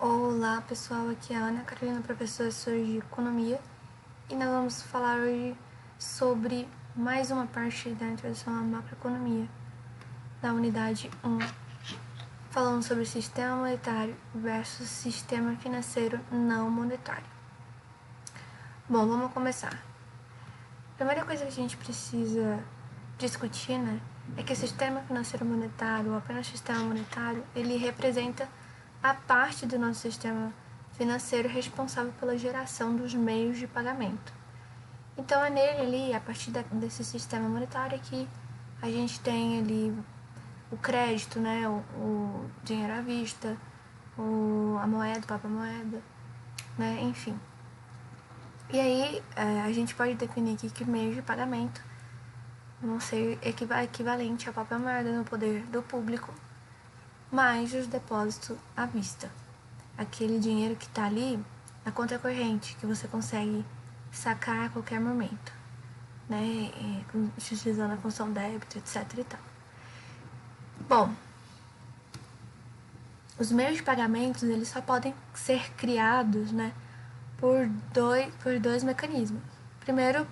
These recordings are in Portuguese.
Olá pessoal, aqui é a Ana Carolina, professora de Economia, e nós vamos falar hoje sobre mais uma parte da introdução à macroeconomia, da unidade 1, falando sobre sistema monetário versus sistema financeiro não monetário. Bom, vamos começar. A primeira coisa que a gente precisa discutir, é que o sistema financeiro monetário, ou apenas sistema monetário, ele representa a parte do nosso sistema financeiro responsável pela geração dos meios de pagamento. Então é nele ali, a partir desse sistema monetário, que a gente tem ali o crédito, o dinheiro à vista, a moeda, o papel moeda, enfim. E aí a gente pode definir aqui que meios de pagamento vão ser equivalente ao papel moeda no poder do público, mais os depósitos à vista. Aquele dinheiro que está ali na conta corrente, que você consegue sacar a qualquer momento, utilizando a função débito, etc. e tal. Bom, os meios de pagamentos eles só podem ser criados, por dois mecanismos. Primeiro,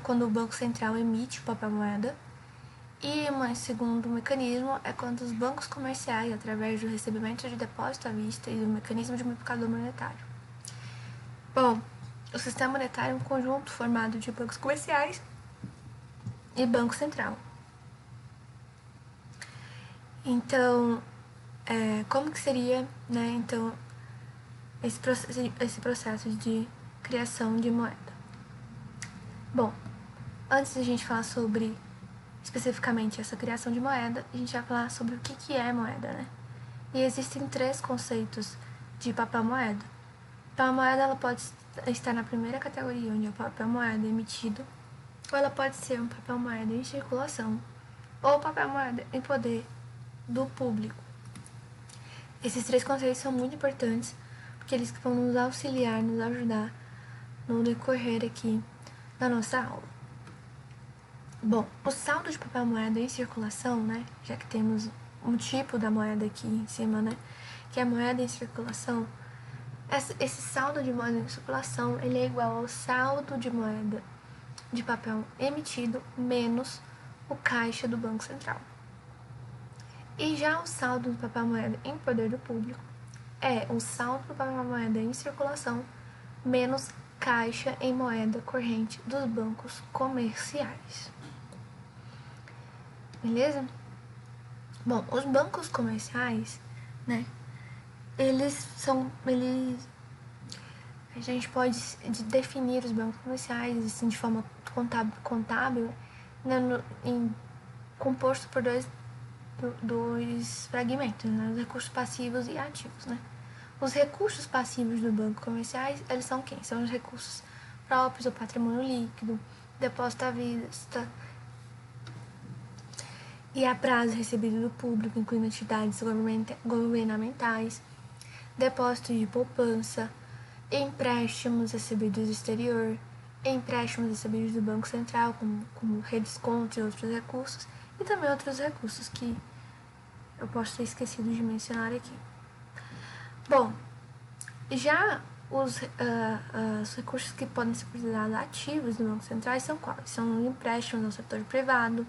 quando o Banco Central emite o papel moeda, e um segundo mecanismo é quando os bancos comerciais, através do recebimento de depósito à vista e do mecanismo de multiplicador monetário. Bom, o sistema monetário é um conjunto formado de bancos comerciais e Banco Central. Então, como que seria, então, esse processo de criação de moeda? Bom, antes de a gente falar sobre especificamente essa criação de moeda, a gente vai falar sobre o que é moeda, E existem 3 conceitos de papel moeda. Papel moeda ela pode estar na primeira categoria, onde é o papel moeda emitido, ou ela pode ser um papel moeda em circulação, ou papel moeda em poder do público. Esses 3 conceitos são muito importantes, porque eles vão nos auxiliar, nos ajudar no decorrer aqui da nossa aula. Bom, o saldo de papel moeda em circulação, já que temos um tipo da moeda aqui em cima, que é a moeda em circulação, esse saldo de moeda em circulação ele é igual ao saldo de moeda de papel emitido menos o caixa do Banco Central. E já o saldo do papel moeda em poder do público é o saldo do papel moeda em circulação menos caixa em moeda corrente dos bancos comerciais. Beleza? Bom, os bancos comerciais, a gente pode definir os bancos comerciais assim, de forma contábil composto por dois fragmentos, os recursos passivos e ativos, Os recursos passivos do banco comerciais, eles são quem? São os recursos próprios, o patrimônio líquido, depósito à vista e a prazo recebido do público, incluindo entidades governamentais, depósitos de poupança, empréstimos recebidos do exterior, empréstimos recebidos do Banco Central, como redesconto e outros recursos, e também outros recursos que eu posso ter esquecido de mencionar aqui. Bom, já os recursos que podem ser considerados ativos do Banco Central são quais? São empréstimos ao setor privado,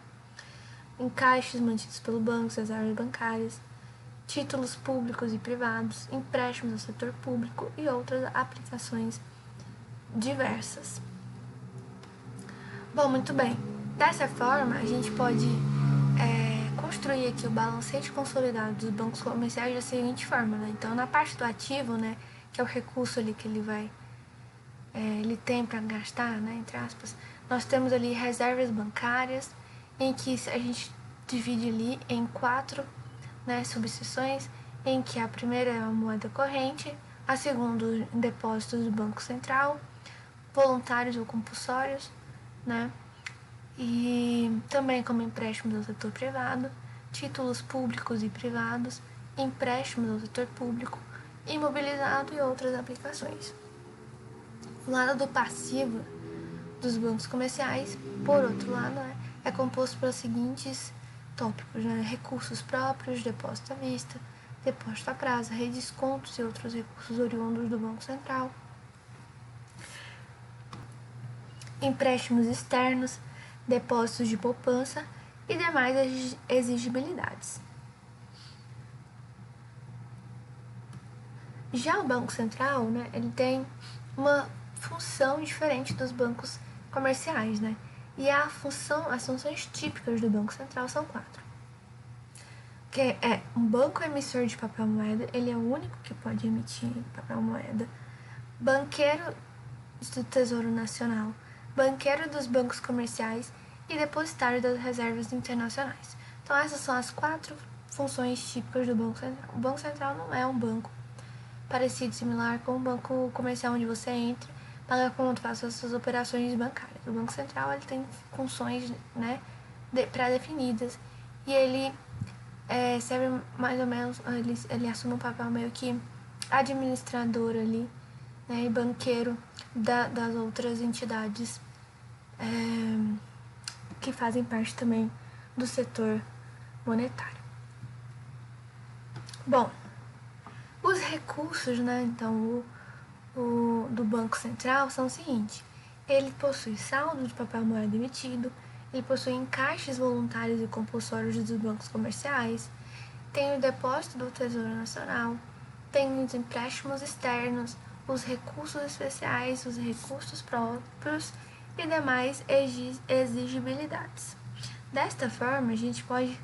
encaixes mantidos pelo banco, reservas bancárias, títulos públicos e privados, empréstimos ao setor público e outras aplicações diversas. Bom, muito bem. Dessa forma, a gente pode construir aqui o balancete consolidado dos bancos comerciais da seguinte forma, Então, na parte do ativo, que é o recurso ali que ele tem para gastar, entre aspas, nós temos ali reservas bancárias, em que a gente divide ali em 4 subseções, em que a primeira é a moeda corrente, a segunda depósitos do Banco Central, voluntários ou compulsórios, e também como empréstimos ao setor privado, títulos públicos e privados, empréstimos ao setor público, imobilizado e outras aplicações. O lado do passivo dos bancos comerciais, por outro lado, é composto pelos seguintes tópicos, recursos próprios, depósito à vista, depósito a prazo, redescontos e outros recursos oriundos do Banco Central, empréstimos externos, depósitos de poupança e demais exigibilidades. Já o Banco Central, né, ele tem uma função diferente dos bancos comerciais, né? E as funções típicas do Banco Central são 4. Que é um banco emissor de papel moeda, ele é o único que pode emitir papel moeda. Banqueiro do Tesouro Nacional, banqueiro dos bancos comerciais e depositário das reservas internacionais. Então essas são as 4 funções típicas do Banco Central. O Banco Central não é um banco parecido, similar com o banco comercial onde você entra, paga conta, faz as suas operações bancárias. O Banco Central ele tem funções, né, pré-definidas e ele serve mais ou menos, ele assume um papel meio que administrador ali, né, e banqueiro das outras entidades que fazem parte também do setor monetário. Bom, os recursos, né, então, do Banco Central são o seguinte: ele possui saldo de papel moeda emitido, ele possui encaixes voluntários e compulsórios dos bancos comerciais, tem o depósito do Tesouro Nacional, tem os empréstimos externos, os recursos especiais, os recursos próprios e demais exigibilidades. Desta forma, a gente pode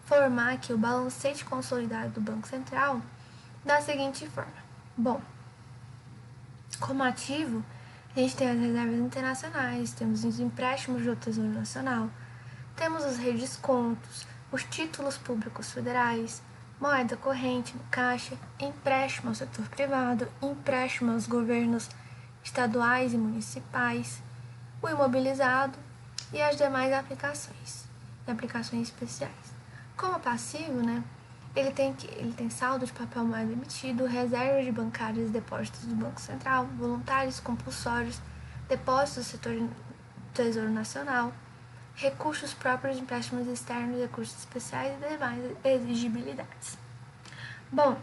formar aqui o balancete consolidado do Banco Central da seguinte forma. Bom, como ativo, a gente tem as reservas internacionais, temos os empréstimos do Tesouro Nacional, temos os redescontos, os títulos públicos federais, moeda corrente no caixa, empréstimo ao setor privado, empréstimo aos governos estaduais e municipais, o imobilizado e as demais aplicações especiais. Como passivo, né, ele tem saldo de papel moeda emitido, reservas de bancárias e depósitos do Banco Central, voluntários compulsórios, depósitos do setor Tesouro Nacional, recursos próprios, empréstimos externos, recursos especiais e demais exigibilidades. Bom,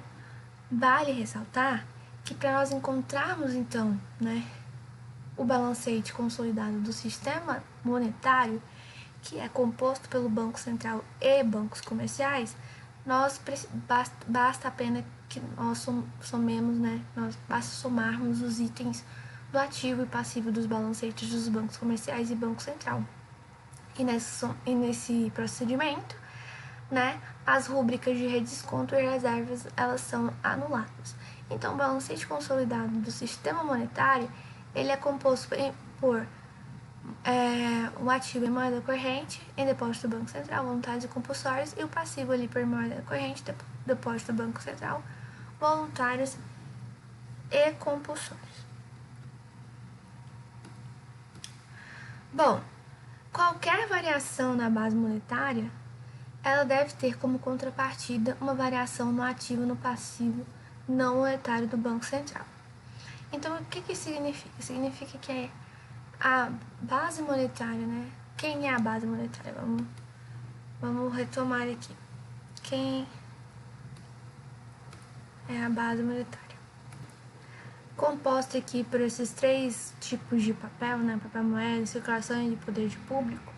vale ressaltar que para nós encontrarmos então, né, o balancete consolidado do sistema monetário, que é composto pelo Banco Central e bancos comerciais, basta apenas que nós somemos, né, basta somarmos os itens do ativo e passivo dos balancetes dos bancos comerciais e Banco Central. E nesse procedimento, né, as rúbricas de redesconto e reservas, elas são anuladas. Então, o balancete consolidado do sistema monetário, ele é composto por o ativo em moeda corrente, em depósito do Banco Central, voluntários e compulsórios, e o passivo ali por moeda corrente, depósito do Banco Central, voluntários e compulsórios. Bom, qualquer variação na base monetária, ela deve ter como contrapartida uma variação no ativo e no passivo não monetário do Banco Central. Então, o que isso significa? Significa que a base monetária, né? Quem é a base monetária? Vamos retomar aqui. Quem é a base monetária? Composta aqui por esses 3 tipos de papel, né? Papel moeda, circulação e de poder de público.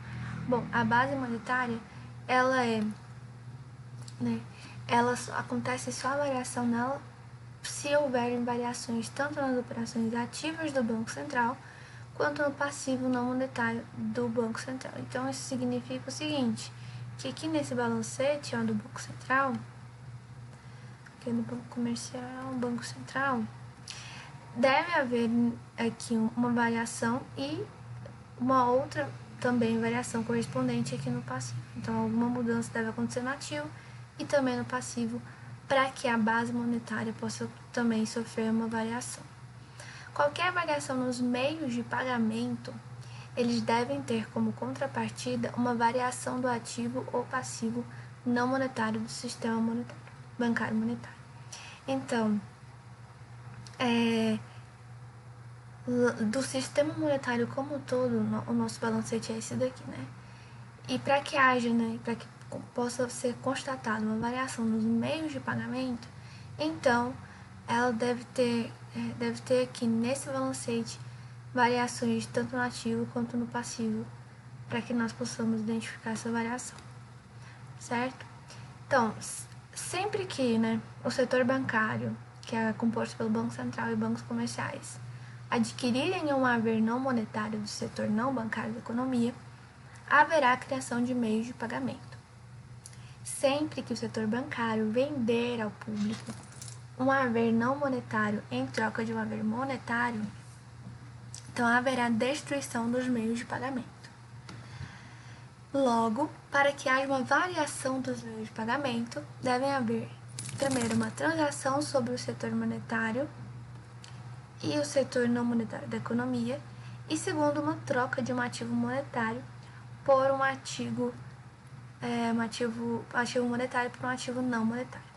Bom, a base monetária, ela acontece só a variação nela se houverem variações tanto nas operações ativas do Banco Central quanto no passivo não monetário do Banco Central. Então, isso significa o seguinte, que aqui nesse balancete do Banco Central, aqui no Banco Comercial, Banco Central, deve haver aqui uma variação e uma outra também variação correspondente aqui no passivo. Então, alguma mudança deve acontecer no ativo e também no passivo, para que a base monetária possa também sofrer uma variação. Qualquer variação nos meios de pagamento, eles devem ter como contrapartida uma variação do ativo ou passivo não monetário do sistema monetário, bancário monetário. Então, do sistema monetário como um todo, o nosso balancete é esse daqui, né? E para que haja, né, para que possa ser constatada uma variação nos meios de pagamento, então ela deve ter aqui nesse balancete variações tanto no ativo quanto no passivo, para que nós possamos identificar essa variação, certo? Então, sempre que o setor bancário, que é composto pelo Banco Central e bancos comerciais, adquirirem um haver não monetário do setor não bancário da economia, haverá a criação de meios de pagamento. Sempre que o setor bancário vender ao público um haver não monetário em troca de um haver monetário, então haverá destruição dos meios de pagamento. Logo, para que haja uma variação dos meios de pagamento, devem haver, primeiro, uma transação sobre o setor monetário e o setor não monetário da economia, e segundo, uma troca de um ativo monetário por um ativo monetário por um ativo não monetário.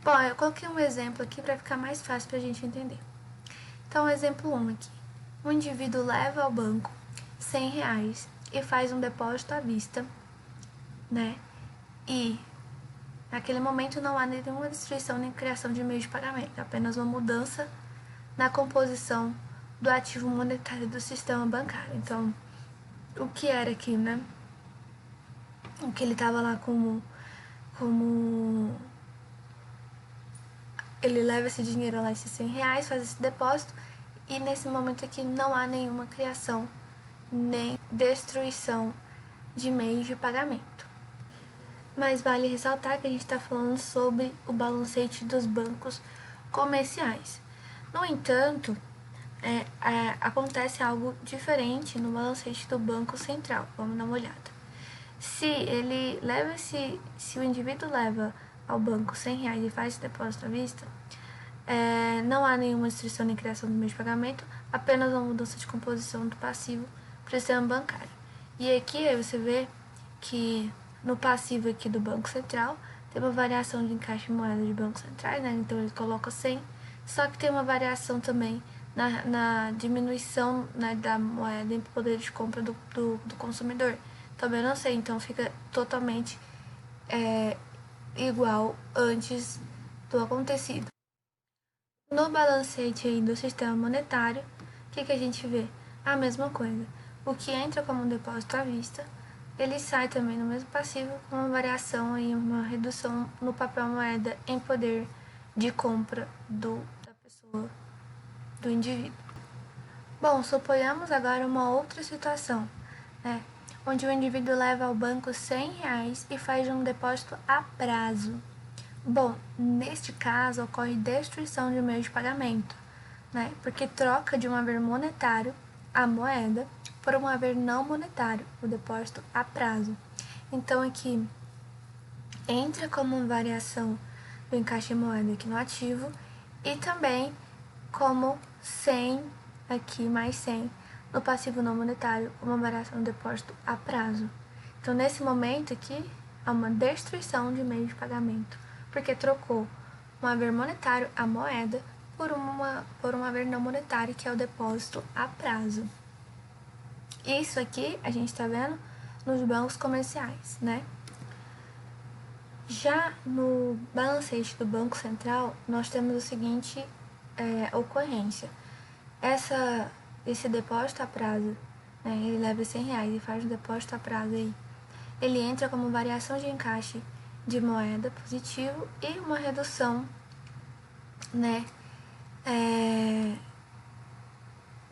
Bom, eu coloquei um exemplo aqui para ficar mais fácil para a gente entender. Então, exemplo 1 aqui. Um indivíduo leva ao banco R$100 e faz um depósito à vista, E naquele momento não há nenhuma destruição nem criação de meio de pagamento, apenas uma mudança na composição do ativo monetário do sistema bancário. Então, o que era aqui, O que ele estava lá como ele leva esse dinheiro lá, esses R$100, faz esse depósito, e nesse momento aqui não há nenhuma criação nem destruição de meios de pagamento. Mas vale ressaltar que a gente está falando sobre o balancete dos bancos comerciais. No entanto, acontece algo diferente no balancete do Banco Central. Vamos dar uma olhada. Se o indivíduo leva ao banco R$100 e faz esse depósito à vista, não há nenhuma restrição nem criação do meio de pagamento, apenas uma mudança de composição do passivo para o sistema bancário. E aqui você vê que no passivo aqui do Banco Central tem uma variação de encaixe de moeda de bancos centrais, então ele coloca 100, só que tem uma variação também na diminuição da moeda em poder de compra do consumidor. Também não sei, então fica totalmente igual antes do acontecido. No balancete aí do sistema monetário, o que a gente vê? A mesma coisa. O que entra como um depósito à vista, ele sai também no mesmo passivo com uma variação e uma redução no papel moeda em poder de compra da pessoa, do indivíduo. Bom, suponhamos agora uma outra situação, onde o indivíduo leva ao banco R$100 e faz um depósito a prazo. Bom, neste caso ocorre destruição de meio de pagamento, porque troca de um haver monetário, a moeda, por um haver não monetário, o depósito a prazo. Então aqui entra como uma variação do encaixe de moeda aqui no ativo e também como 100 aqui mais 100 no passivo não monetário, uma variação do depósito a prazo. Então nesse momento aqui há uma destruição de meio de pagamento, porque trocou um haver monetário, a moeda, por um haver não monetário, que é o depósito a prazo. Isso aqui a gente está vendo nos bancos comerciais, Já no balancete do Banco Central, nós temos a seguinte ocorrência. Esse depósito a prazo, ele leva R$100 e faz um depósito a prazo aí. Ele entra como variação de encaixe de moeda positivo e uma redução,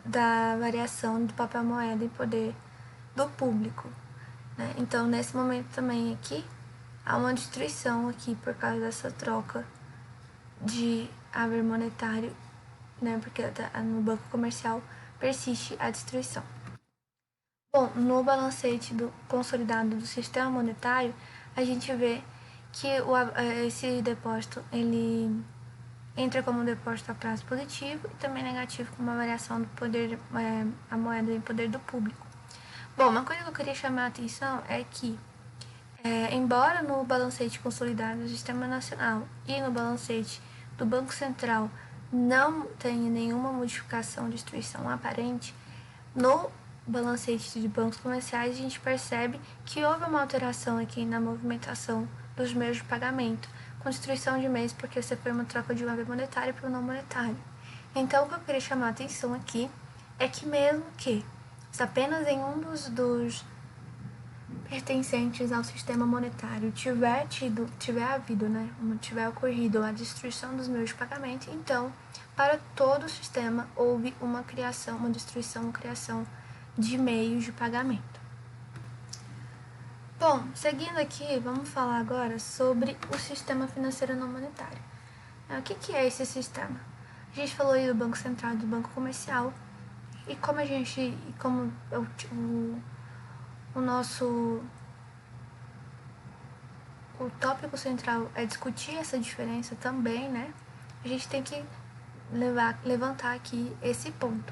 da variação do papel moeda em poder do público, Então, nesse momento também aqui, há uma destruição aqui por causa dessa troca de haver monetário, porque no banco comercial persiste a destruição. Bom, no balancete consolidado do sistema monetário, a gente vê que esse depósito ele entra como um depósito a prazo positivo e também negativo com uma variação do poder, a moeda em poder do público. Bom, uma coisa que eu queria chamar a atenção é que, embora no balancete consolidado do Sistema Nacional e no balancete do Banco Central não tenha nenhuma modificação de destruição aparente, no balancete de bancos comerciais, a gente percebe que houve uma alteração aqui na movimentação dos meios de pagamento, com destruição de meios, porque você foi uma troca de uma vez monetária para o não monetário. Então, o que eu queria chamar a atenção aqui é que mesmo que se apenas em um dos pertencentes ao sistema monetário tiver ocorrido a destruição dos meios de pagamento, então, para todo o sistema houve uma destruição, uma criação de meios de pagamento. Bom, seguindo aqui, vamos falar agora sobre o sistema financeiro não monetário. O que é esse sistema? A gente falou aí do Banco Central e do Banco Comercial, e como o tópico central é discutir essa diferença também, né? A gente tem que levantar aqui esse ponto,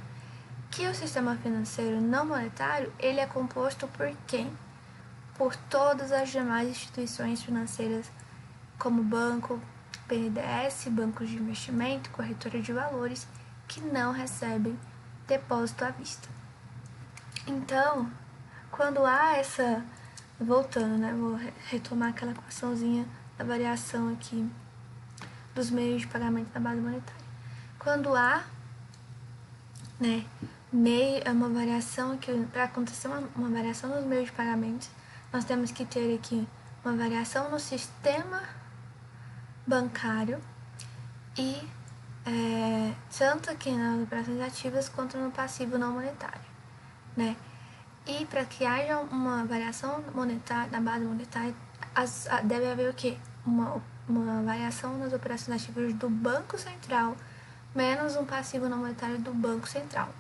que o sistema financeiro não monetário, ele é composto por quem? Por todas as demais instituições financeiras, como banco, BNDES, bancos de investimento, corretora de valores, que não recebem depósito à vista. Então, quando há essa... Voltando, né? Vou retomar aquela equaçãozinha da variação aqui dos meios de pagamento da base monetária. Quando há, né, uma variação, para acontecer uma variação nos meios de pagamento, nós temos que ter aqui uma variação no sistema bancário e tanto aqui nas operações ativas quanto no passivo não monetário, né? E para que haja uma variação monetária, na base monetária, deve haver o quê? Uma variação nas operações ativas do Banco Central, menos um passivo não monetário do Banco Central.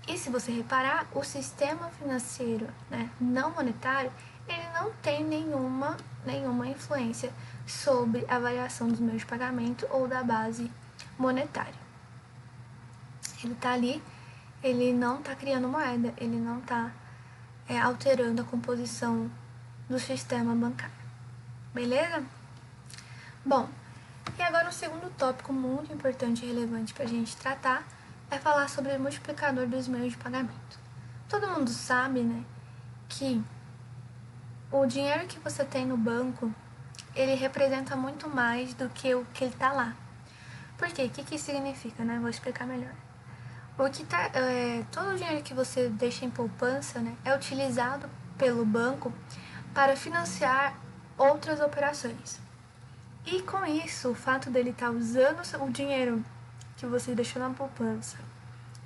E se você reparar, o sistema financeiro, né, não monetário, ele não tem nenhuma influência sobre a variação dos meios de pagamento ou da base monetária. Ele está ali, ele não está criando moeda, ele não está alterando a composição do sistema bancário. Beleza? Bom, e agora o segundo tópico muito importante e relevante para a gente tratar é falar sobre o multiplicador dos meios de pagamento. Todo mundo sabe, né, que o dinheiro que você tem no banco, ele representa muito mais do que o que ele está lá. Por quê? O que isso significa, né? Vou explicar melhor. Todo o dinheiro que você deixa em poupança, né, é utilizado pelo banco para financiar outras operações. E com isso, o fato dele estar usando o dinheiro que você deixou na poupança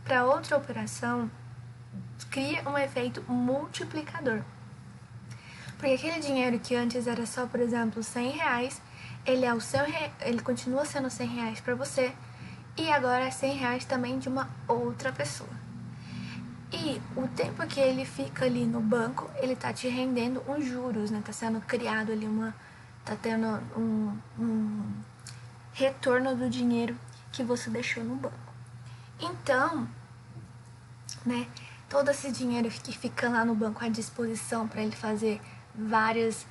para outra operação cria um efeito multiplicador. Porque aquele dinheiro que antes era só, por exemplo, R$100, ele continua sendo R$100 para você, e agora é R$100 também de uma outra pessoa. E o tempo que ele fica ali no banco, ele tá te rendendo uns juros, né? Tá sendo criado ali tá tendo um retorno do dinheiro que você deixou no banco. Então, né, todo esse dinheiro que fica lá no banco à disposição para ele fazer várias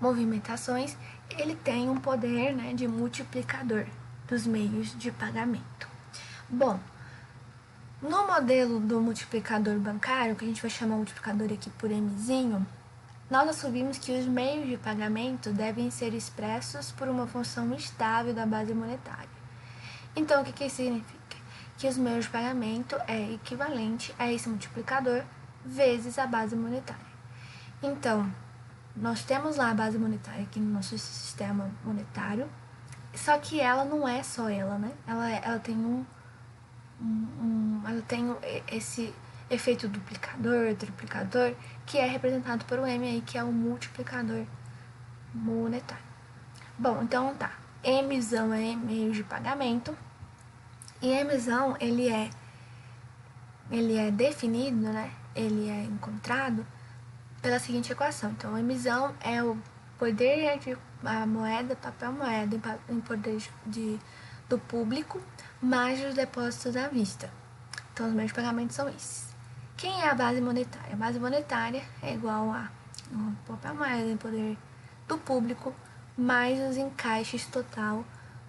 movimentações, ele tem um poder, né, de multiplicador dos meios de pagamento. Bom, no modelo do multiplicador bancário, que a gente vai chamar o multiplicador aqui por Mzinho, nós assumimos que os meios de pagamento devem ser expressos por uma função estável da base monetária. Então, o que isso significa? Que os meios de pagamento é equivalente a esse multiplicador vezes a base monetária. Então, nós temos lá a base monetária aqui no nosso sistema monetário, só que ela não é só ela, né? Ela tem ela tem esse efeito duplicador, triplicador, que é representado por um M aí, que é o multiplicador monetário. Bom, então tá. Mzão é meio de pagamento, e Mzão, ele é definido, né? Ele é encontrado pela seguinte equação. Então, o Mzão é o poder de a moeda, papel moeda em poder do público, mais os depósitos à vista. Então, os meios de pagamento são esses. Quem é a base monetária? A base monetária é igual a o papel moeda em poder do público, mais os encaixes total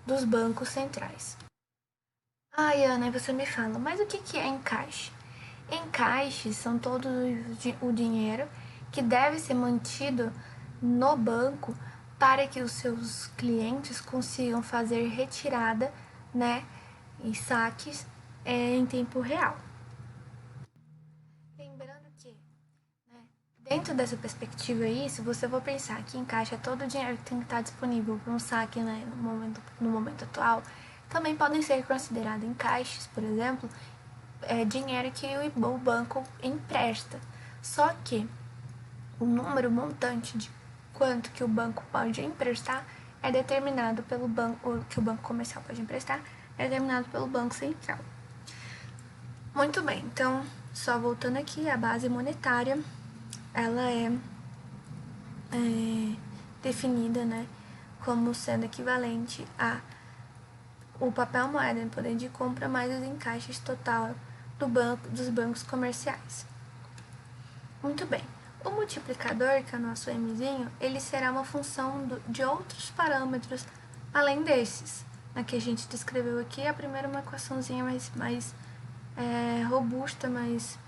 dos bancos centrais. Ai, Ana, você me fala, mas o que é encaixe? Encaixes são todo o dinheiro que deve ser mantido no banco para que os seus clientes consigam fazer retirada, né, e saques em tempo real. Lembrando que, né, dentro dessa perspectiva aí, se você for pensar que em caixa todo o dinheiro que tem que estar disponível para um saque, né, no momento atual, também podem ser considerados encaixes, por exemplo, dinheiro que o banco empresta. Só que o número montante de quanto que o banco pode emprestar é determinado pelo banco, que o banco comercial pode emprestar, é determinado pelo Banco Central. Muito bem, então, só voltando aqui, a base monetária, ela é definida, né, como sendo equivalente a o papel moeda em poder de compra mais os encaixes total dos bancos comerciais. Muito bem. O multiplicador, que é o nosso Mzinho, ele será uma função de outros parâmetros além desses. Na que a gente descreveu aqui, a primeira é uma equaçãozinha mais robusta, mais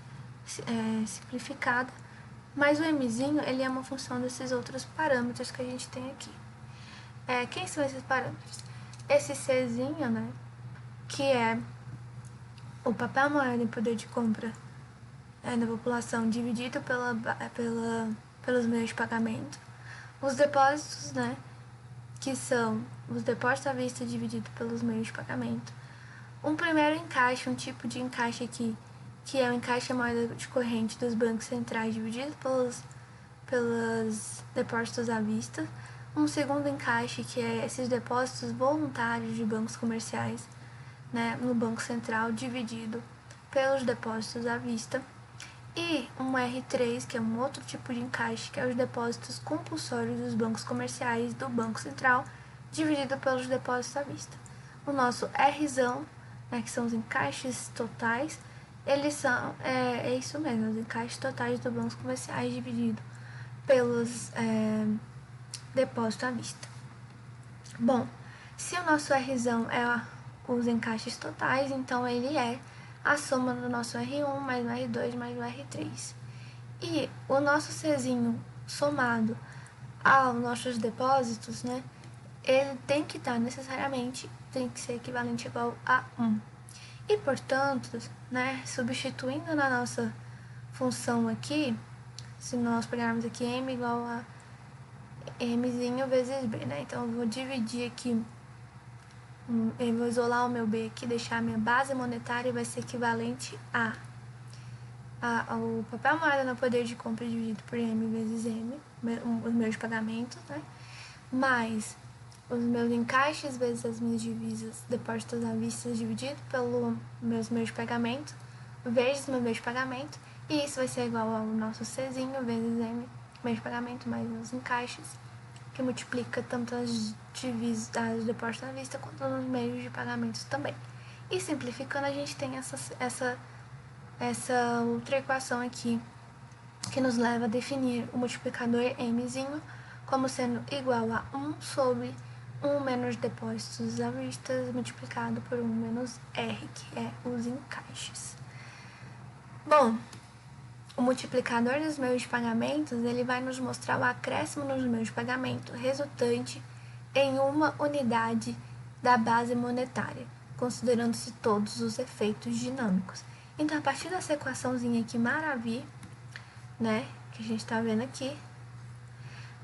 simplificada. Mas o Mzinho, ele é uma função desses outros parâmetros que a gente tem aqui. Quem são esses parâmetros? Esse Czinho, né, que é o papel moeda em poder de compra da população dividido pelos meios de pagamento. Os depósitos, né, que são os depósitos à vista dividido pelos meios de pagamento. Um primeiro encaixe, um tipo de encaixe aqui, que é o encaixe moeda de corrente dos bancos centrais dividido pelos depósitos à vista. Um segundo encaixe, que é esses depósitos voluntários de bancos comerciais, né, no Banco Central dividido pelos depósitos à vista. E um R3, que é um outro tipo de encaixe, que é os depósitos compulsórios dos bancos comerciais do Banco Central, dividido pelos depósitos à vista. O nosso Rzão, né, que são os encaixes totais, eles são, isso mesmo, os encaixes totais dos bancos comerciais dividido pelos depósitos à vista. Bom, se o nosso Rzão é os encaixes totais, então ele é a soma do nosso R1 mais o R2 mais o R3. E o nosso Czinho somado aos nossos depósitos, né, ele tem que estar necessariamente, tem que ser equivalente igual a 1. E, portanto, né, substituindo na nossa função aqui, se nós pegarmos aqui M igual a Mzinho vezes B, né, então eu vou dividir aqui, eu vou isolar o meu B aqui, deixar a minha base monetária, vai ser equivalente a o papel moeda no poder de compra dividido por M vezes M, os meus pagamentos, né? Mais os meus encaixes vezes as minhas divisas, depósitos à vista dividido pelos meus meios de pagamento, vezes meu meio de pagamento, e isso vai ser igual ao nosso Czinho vezes M, meio de pagamento mais os encaixes, que multiplica tanto as divisas, as depósitos à vista, quanto os meios de pagamento também. E simplificando, a gente tem essa outra equação aqui, que nos leva a definir o multiplicador Mzinho como sendo igual a 1 sobre 1 menos depósitos à vista multiplicado por 1 menos R, que é os encaixes. Bom, o multiplicador dos meios de pagamentos, ele vai nos mostrar o acréscimo nos meios de pagamento resultante em uma unidade da base monetária, considerando-se todos os efeitos dinâmicos. Então, a partir dessa equaçãozinha aqui maravilha, né, que a gente está vendo aqui,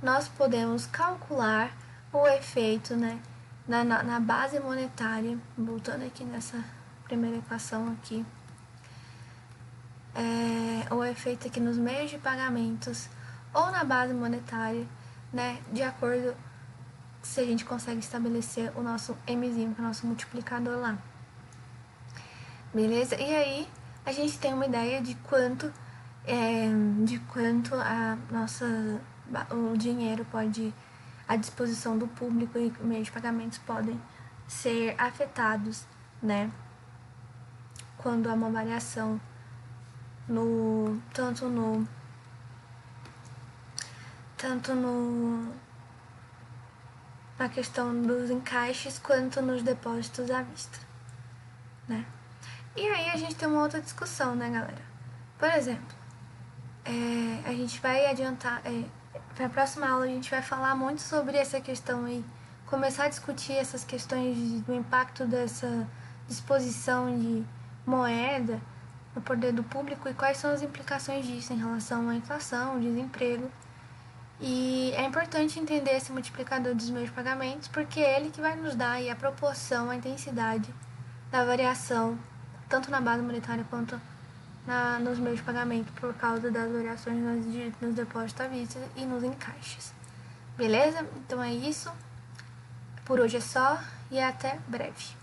nós podemos calcular o efeito, né, na base monetária, voltando aqui nessa primeira equação aqui, o efeito aqui nos meios de pagamentos ou na base monetária, né, de acordo se a gente consegue estabelecer o nosso Mzinho, que é o nosso multiplicador lá. Beleza? E aí, a gente tem uma ideia de quanto o dinheiro pode, à disposição do público e meios de pagamentos podem ser afetados, né, quando há uma variação na questão dos encaixes quanto nos depósitos à vista, né? E aí a gente tem uma outra discussão, né, galera? Por exemplo, a gente vai adiantar, para a próxima aula a gente vai falar muito sobre essa questão aí, começar a discutir essas questões do impacto dessa disposição de moeda no poder do público e quais são as implicações disso em relação à inflação, desemprego. E é importante entender esse multiplicador dos meios de pagamentos, porque é ele que vai nos dar aí a proporção, a intensidade da variação, tanto na base monetária quanto nos meios de pagamento, por causa das variações nos depósitos à vista e nos encaixes. Beleza? Então é isso. Por hoje é só e até breve.